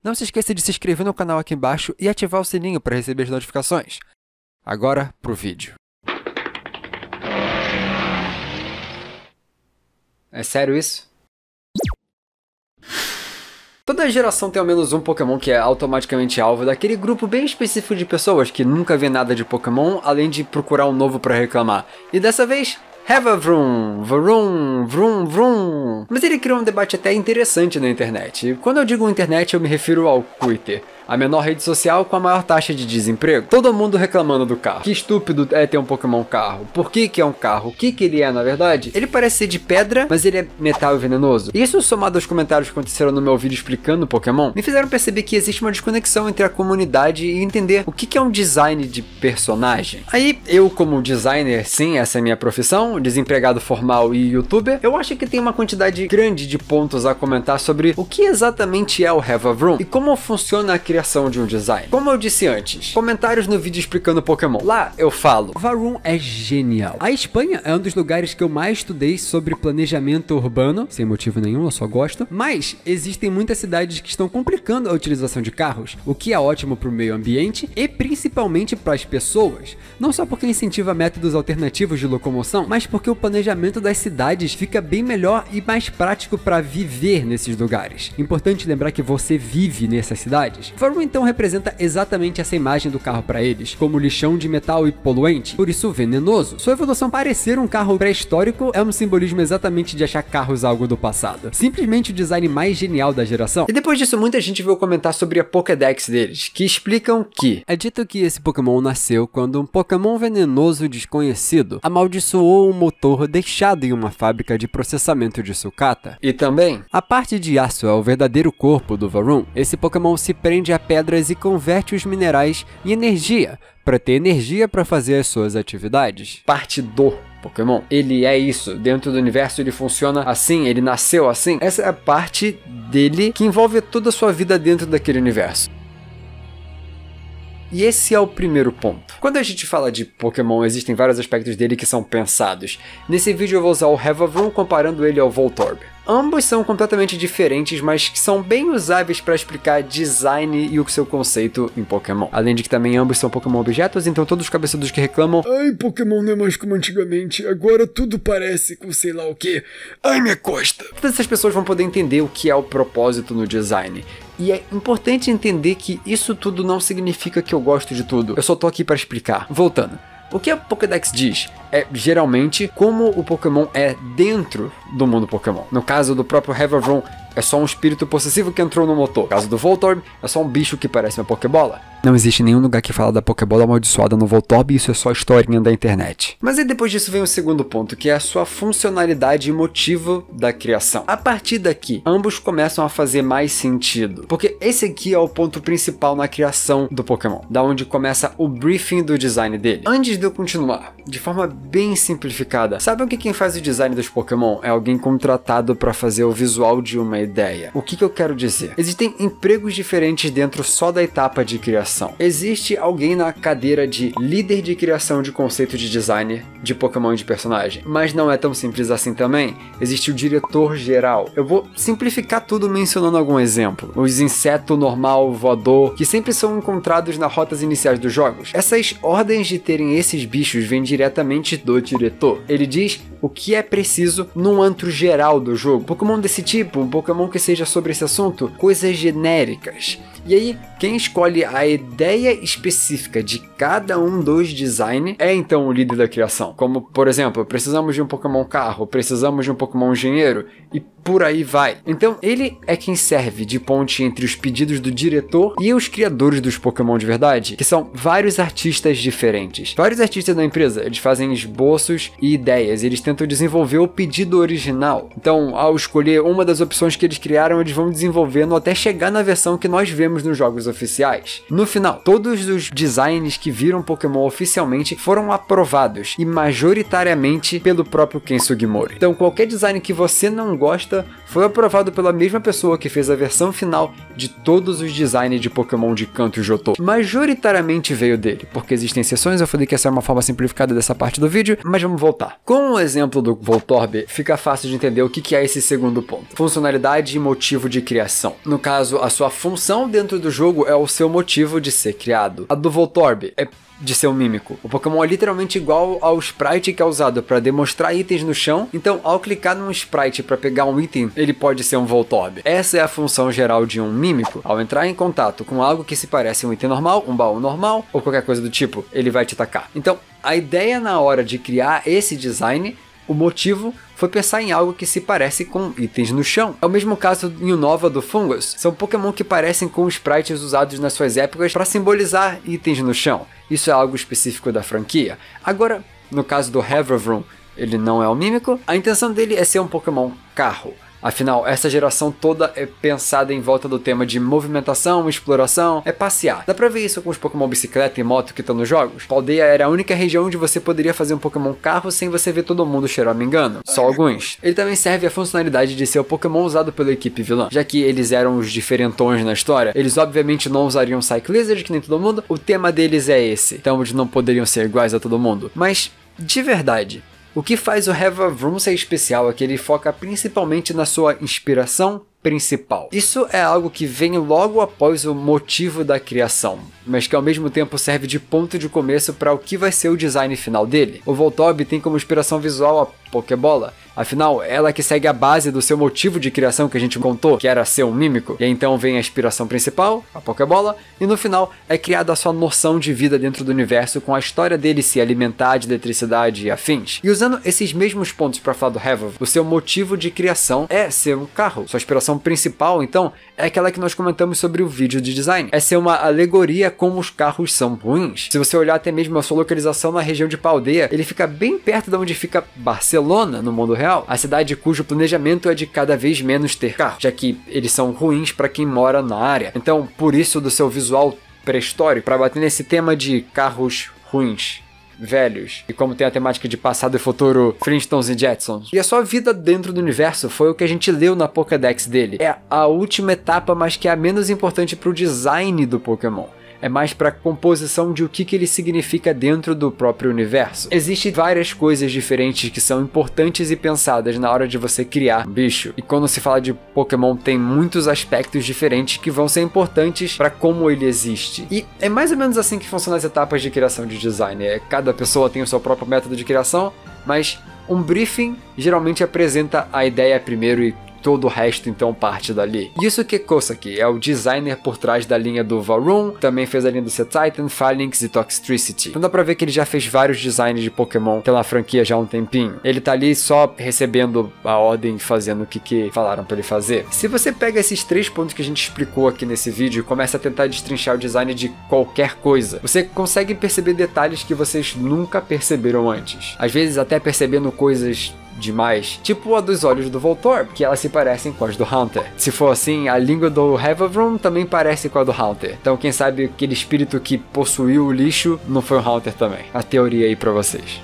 Não se esqueça de se inscrever no canal aqui embaixo e ativar o sininho para receber as notificações. Agora pro vídeo. É sério isso? Toda geração tem ao menos um Pokémon que é automaticamente alvo daquele grupo bem específico de pessoas que nunca vê nada de Pokémon além de procurar um novo para reclamar. E dessa vez, Revavroom, Vroom, Vroom, Vroom. Mas ele criou um debate até interessante na internet. E quando eu digo internet, eu me refiro ao Twitter, a menor rede social com a maior taxa de desemprego. Todo mundo reclamando do carro. Que estúpido é ter um Pokémon carro. Por que é um carro? O que ele é, na verdade? Ele parece ser de pedra, mas ele é metal e venenoso. Isso, somado aos comentários que aconteceram no meu vídeo explicando o Pokémon, me fizeram perceber que existe uma desconexão entre a comunidade e entender o que é um design de personagem. Aí, eu como designer, sim, essa é a minha profissão, desempregado formal e youtuber, eu acho que tem uma quantidade grande de pontos a comentar sobre o que exatamente é o Revavroom e como funciona a criação de um design. Como eu disse antes, comentários no vídeo explicando Pokémon. Lá eu falo, Revavroom é genial. A Espanha é um dos lugares que eu mais estudei sobre planejamento urbano, sem motivo nenhum, eu só gosto, mas existem muitas cidades que estão complicando a utilização de carros, o que é ótimo para o meio ambiente e principalmente para as pessoas, não só porque incentiva métodos alternativos de locomoção, mas porque o planejamento das cidades fica bem melhor e mais prático para viver nesses lugares. Importante lembrar que você vive nessas cidades. Revavroom então representa exatamente essa imagem do carro para eles, como lixão de metal e poluente, por isso venenoso. Sua evolução parecer um carro pré-histórico é um simbolismo exatamente de achar carros algo do passado. Simplesmente o design mais genial da geração. E depois disso muita gente veio comentar sobre a Pokédex deles, que explicam que é dito que esse Pokémon nasceu quando um Pokémon venenoso desconhecido amaldiçoou um motor deixado em uma fábrica de processamento de sucata. E também, a parte de aço é o verdadeiro corpo do Revavroom. Esse Pokémon se prende a pedras e converte os minerais em energia, para ter energia para fazer as suas atividades. Parte do Pokémon. Ele é isso. Dentro do universo ele funciona assim, ele nasceu assim. Essa é a parte dele que envolve toda a sua vida dentro daquele universo. E esse é o primeiro ponto. Quando a gente fala de Pokémon, existem vários aspectos dele que são pensados. Nesse vídeo eu vou usar o Revavroom comparando ele ao Voltorb. Ambos são completamente diferentes, mas que são bem usáveis para explicar design e o seu conceito em Pokémon. Além de que também ambos são Pokémon objetos, então todos os cabeçudos que reclamam "Ai, Pokémon não é mais como antigamente, agora tudo parece com sei lá o que. Ai, minha costa." Todas essas pessoas vão poder entender o que é o propósito no design. E é importante entender que isso tudo não significa que eu gosto de tudo. Eu só tô aqui para explicar. Voltando. O que a Pokédex diz é, geralmente, como o Pokémon é dentro do mundo Pokémon. No caso do próprio Revavroom, é só um espírito possessivo que entrou no motor. No caso do Voltorb, é só um bicho que parece uma Pokébola. Não existe nenhum lugar que fala da Pokébola amaldiçoada no Voltorb, isso é só historinha da internet. Mas aí depois disso vem o segundo ponto, que é a sua funcionalidade e motivo da criação. A partir daqui, ambos começam a fazer mais sentido, porque esse aqui é o ponto principal na criação do Pokémon, da onde começa o briefing do design dele. Antes de eu continuar, de forma bem simplificada, sabem que quem faz o design dos Pokémon é alguém contratado para fazer o visual de uma ideia. O que eu quero dizer? Existem empregos diferentes dentro só da etapa de criação. Existe alguém na cadeira de líder de criação de conceito de design de Pokémon e de personagem, mas não é tão simples assim também. Existe o diretor geral. Eu vou simplificar tudo mencionando algum exemplo. Os inseto normal, voador, que sempre são encontrados nas rotas iniciais dos jogos. Essas ordens de terem esses bichos vêm diretamente do diretor. Ele diz o que é preciso num antro geral do jogo. Pokémon desse tipo, um Pokémon que seja sobre esse assunto, coisas genéricas. E aí, quem escolhe a ideia específica de cada um dos designs é então o líder da criação. Como, por exemplo, precisamos de um Pokémon carro, precisamos de um Pokémon engenheiro, e por aí vai. Então, ele é quem serve de ponte entre os pedidos do diretor e os criadores dos Pokémon de verdade, que são vários artistas diferentes. Vários artistas da empresa, eles fazem esboços e ideias, eles tentam desenvolver o pedido original. Então, ao escolher uma das opções que eles criaram, eles vão desenvolvendo até chegar na versão que nós vemos vimos nos jogos oficiais. No final, todos os designs que viram Pokémon oficialmente foram aprovados, e majoritariamente pelo próprio Ken Sugimori. Então qualquer design que você não gosta foi aprovado pela mesma pessoa que fez a versão final de todos os designs de Pokémon de Kanto e Johto. Majoritariamente veio dele, porque existem exceções, eu falei que essa é uma forma simplificada dessa parte do vídeo, mas vamos voltar. Com o exemplo do Voltorb, fica fácil de entender o que é esse segundo ponto. Funcionalidade e motivo de criação. No caso, a sua função dentro do jogo é o seu motivo de ser criado. A do Voltorb é de ser um mímico. O Pokémon é literalmente igual ao sprite que é usado para demonstrar itens no chão, então ao clicar num sprite para pegar um item, ele pode ser um Voltorb. Essa é a função geral de um mímico. Ao entrar em contato com algo que se parece um item normal, um baú normal, ou qualquer coisa do tipo, ele vai te atacar. Então, a ideia na hora de criar esse design, o motivo foi pensar em algo que se parece com itens no chão. É o mesmo caso em Unova do Fungus. São Pokémon que parecem com sprites usados nas suas épocas para simbolizar itens no chão. Isso é algo específico da franquia. Agora, no caso do Havrovrum, ele não é um mímico. A intenção dele é ser um Pokémon carro. Afinal, essa geração toda é pensada em volta do tema de movimentação, exploração, é passear. Dá pra ver isso com os Pokémon bicicleta e moto que estão nos jogos? A aldeia era a única região onde você poderia fazer um Pokémon carro sem você ver todo mundo, se eu não me engano. Só alguns. Ele também serve a funcionalidade de ser o Pokémon usado pela equipe vilã. Já que eles eram os diferentões na história, eles obviamente não usariam Psyche Lizard, que nem todo mundo. O tema deles é esse, então eles não poderiam ser iguais a todo mundo. Mas, de verdade, o que faz o Havrovrum ser especial é que ele foca principalmente na sua inspiração principal. Isso é algo que vem logo após o motivo da criação, mas que ao mesmo tempo serve de ponto de começo para o que vai ser o design final dele. O Voltorb tem como inspiração visual a Pokébola, afinal, ela que segue a base do seu motivo de criação que a gente contou, que era ser um mímico, e aí então vem a inspiração principal, a Pokébola, e no final é criada a sua noção de vida dentro do universo com a história dele se alimentar de eletricidade e afins. E usando esses mesmos pontos para falar do Havrovrum, o seu motivo de criação é ser um carro. Sua inspiração principal, então, é aquela que nós comentamos sobre o vídeo de design. É ser uma alegoria como os carros são ruins. Se você olhar até mesmo a sua localização na região de Paldea, ele fica bem perto de onde fica Barcelona, no mundo real, a cidade cujo planejamento é de cada vez menos ter carro, já que eles são ruins para quem mora na área. Então, por isso do seu visual pré-histórico, para bater nesse tema de carros ruins, velhos, e como tem a temática de passado e futuro, Flintstones e Jetsons. E a sua vida dentro do universo foi o que a gente leu na Pokédex dele. É a última etapa, mas que é a menos importante para o design do Pokémon. É mais para a composição de o que ele significa dentro do próprio universo. Existem várias coisas diferentes que são importantes e pensadas na hora de você criar um bicho. E quando se fala de Pokémon, tem muitos aspectos diferentes que vão ser importantes para como ele existe. E é mais ou menos assim que funcionam as etapas de criação de design. Cada pessoa tem o seu próprio método de criação, mas um briefing geralmente apresenta a ideia primeiro e todo o resto então parte dali. Yusuke Kosaki é o designer por trás da linha do Varoom, também fez a linha do C-Titan, Phalanx e Toxtricity. Então dá pra ver que ele já fez vários designs de Pokémon pela franquia já há um tempinho. Ele tá ali só recebendo a ordem e fazendo o que falaram pra ele fazer. Se você pega esses 3 pontos que a gente explicou aqui nesse vídeo e começa a tentar destrinchar o design de qualquer coisa, você consegue perceber detalhes que vocês nunca perceberam antes. Às vezes até percebendo coisas demais, tipo a dos olhos do Voltorb, que elas se parecem com as do Haunter. Se for assim, a língua do Havrovrum também parece com a do Haunter. Então quem sabe aquele espírito que possuiu o lixo não foi o Haunter também. A teoria aí pra vocês.